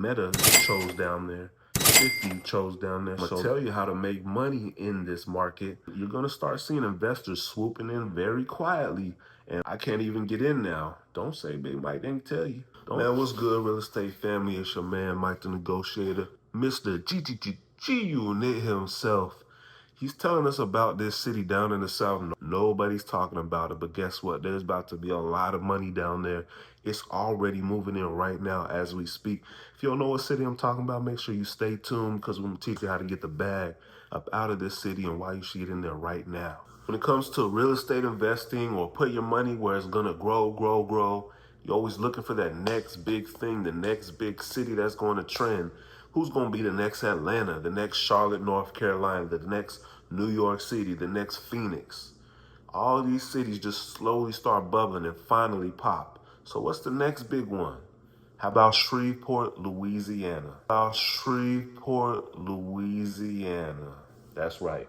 Meta chose down there. 50 chose down there. I'm gonna tell you how to make money in this market. You're gonna start seeing investors swooping in very quietly, and I can't even get in now. Don't say Big Mike didn't tell you. Man, what's good, real estate family? It's your man, Mike the Negotiator, Mr. G-Unit himself. He's telling us about this city down in the south. Nobody's talking about it, but guess what? There's about to be a lot of money down there. It's already moving in right now as we speak. If you don't know what city I'm talking about, make sure you stay tuned because we're going to teach you how to get the bag up out of this city and why you should get in there right now. When it comes to real estate investing or put your money where it's going to grow, you're always looking for that next big thing, the next big city that's going to trend. Who's going to be the next Atlanta, the next Charlotte, North Carolina, the next New York City, the next Phoenix? All these cities just slowly start bubbling and finally pop. So what's the next big one? How about Shreveport, Louisiana? That's right.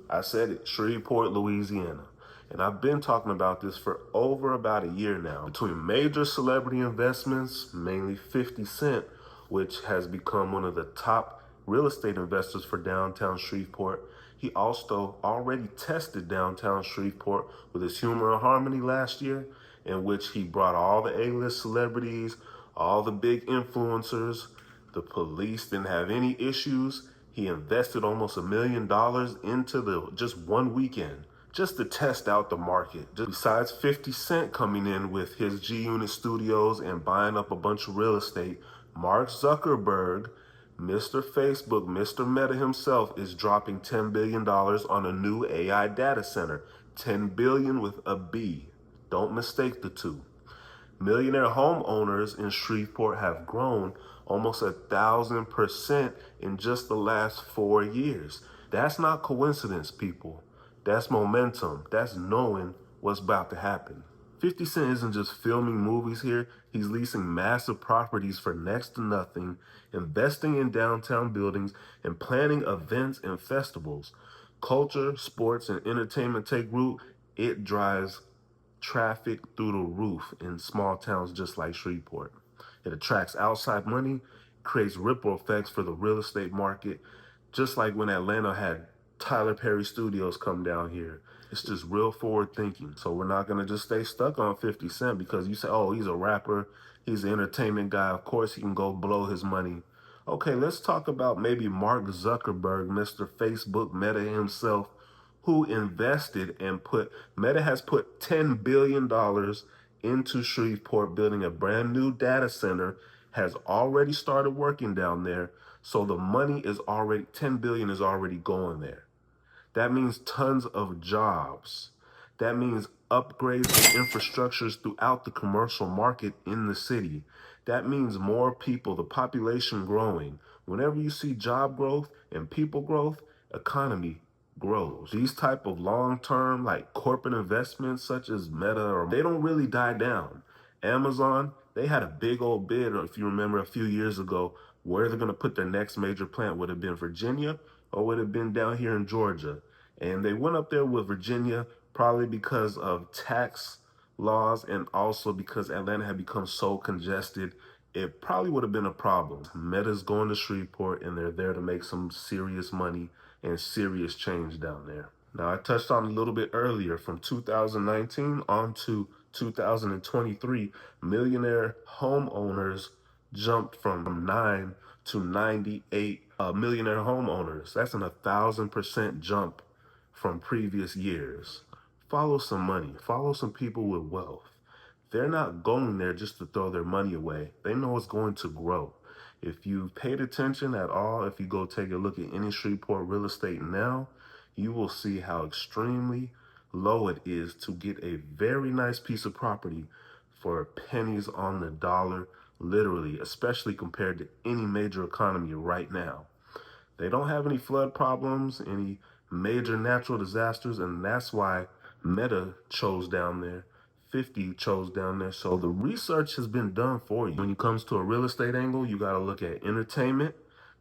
I said it, Shreveport, Louisiana. And I've been talking about this for over about a year now. Between major celebrity investments, mainly 50 Cent, which has become one of the top real estate investors for downtown Shreveport. He also already tested downtown Shreveport with his Humor and Harmony last year, in which he brought all the A-list celebrities, all the big influencers. The police didn't have any issues. He invested almost $1 million into just one weekend, just to test out the market. Besides 50 Cent coming in with his G-Unit Studios and buying up a bunch of real estate, Mark Zuckerberg, Mr. Facebook, Mr. Meta himself is dropping $10 billion on a new AI data center. 10 billion with a B. Don't mistake the two. Millionaire homeowners in Shreveport have grown almost 1,000% in just the last 4 years. That's not coincidence, people. That's momentum. That's knowing what's about to happen. 50 Cent isn't just filming movies here. He's leasing massive properties for next to nothing, investing in downtown buildings, and planning events and festivals. Culture, sports, and entertainment take root. It drives traffic through the roof in small towns just like Shreveport. It attracts outside money, creates ripple effects for the real estate market, just like when Atlanta had Tyler Perry Studios come down here. It's just real forward thinking. So we're not going to just stay stuck on 50 Cent because you say, oh, he's a rapper, he's an entertainment guy, of course he can go blow his money. Okay, let's talk about maybe Mark Zuckerberg, Mr. Facebook, Meta himself, who invested and Meta has put $10 billion into Shreveport, building a brand new data center, has already started working down there. So the money is already, 10 billion is already going there. That means tons of jobs. That means upgrades and infrastructures throughout the commercial market in the city. That means more people, the population growing. Whenever you see job growth and people growth, economy grows. These type of long-term like corporate investments such as Meta, they don't really die down. Amazon, they had a big old bid, or if you remember a few years ago, where they're going to put their next major plant. Would it have been Virginia or would it have been down here in Georgia? And they went up there with Virginia probably because of tax laws and also because Atlanta had become so congested. It probably would have been a problem. Meta's going to Shreveport and they're there to make some serious money and serious change down there. Now, I touched on a little bit earlier, from 2019 on to 2023, millionaire homeowners jumped from 9 to 98 millionaire homeowners. That's an 1,000% jump from previous years. Follow some money. Follow some people with wealth. They're not going there just to throw their money away. They know it's going to grow. If you've paid attention at all, if you go take a look at any Shreveport real estate now, you will see how extremely low it is to get a very nice piece of property for pennies on the dollar, literally, especially compared to any major economy right now. They don't have any flood problems, any major natural disasters, and that's why Meta chose down there. 50 chose down there. So the research has been done for you. When it comes to a real estate angle, you got to look at entertainment,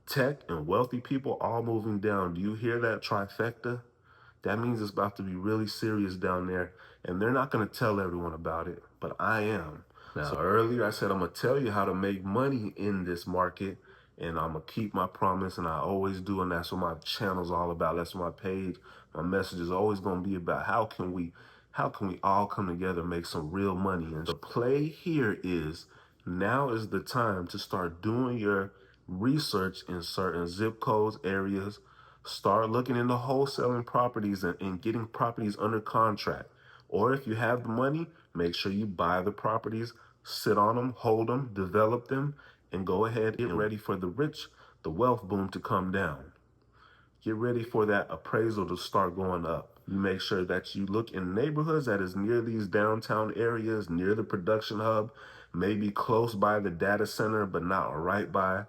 tech, and wealthy people all moving down. Do you hear that trifecta? That means it's about to be really serious down there, and they're not going to tell everyone about it, but I am. Now, earlier I said I'm going to tell you how to make money in this market, and I'm going to keep my promise, and I always do, and that's what my channel's all about. That's what my page, my message is always going to be about. How can we all come together and make some real money? And the play here is now is the time to start doing your research in certain zip codes, areas. Start looking into wholesaling properties and getting properties under contract. Or if you have the money, make sure you buy the properties, sit on them, hold them, develop them, and go ahead and get ready for the wealth boom to come down. Get ready for that appraisal to start going up. You make sure that you look in neighborhoods that is near these downtown areas, near the production hub, maybe close by the data center, but not right by.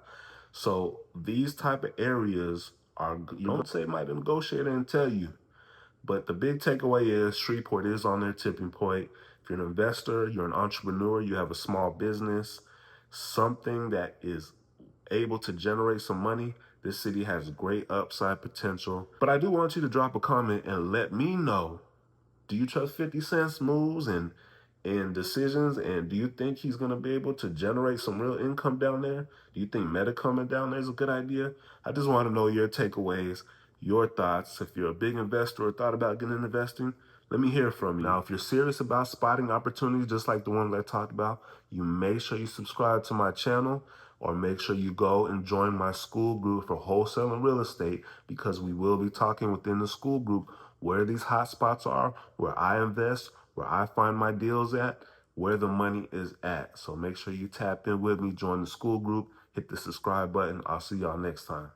So these type of areas are, you don't say might negotiate and tell you, but the big takeaway is Shreveport is on their tipping point. If you're an investor, you're an entrepreneur, you have a small business, something that is able to generate some money, this city has great upside potential. But I do want you to drop a comment and let me know, do you trust 50 Cent's moves and decisions? And do you think he's going to be able to generate some real income down there? Do you think Meta coming down there is a good idea? I just want to know your takeaways, your thoughts. If you're a big investor or thought about getting into investing, let me hear from you. Now, if you're serious about spotting opportunities just like the ones I talked about, you make sure you subscribe to my channel, or make sure you go and join my school group for wholesaling real estate, because we will be talking within the school group where these hot spots are, where I invest, where I find my deals at, where the money is at. So make sure you tap in with me, join the school group, hit the subscribe button. I'll see y'all next time.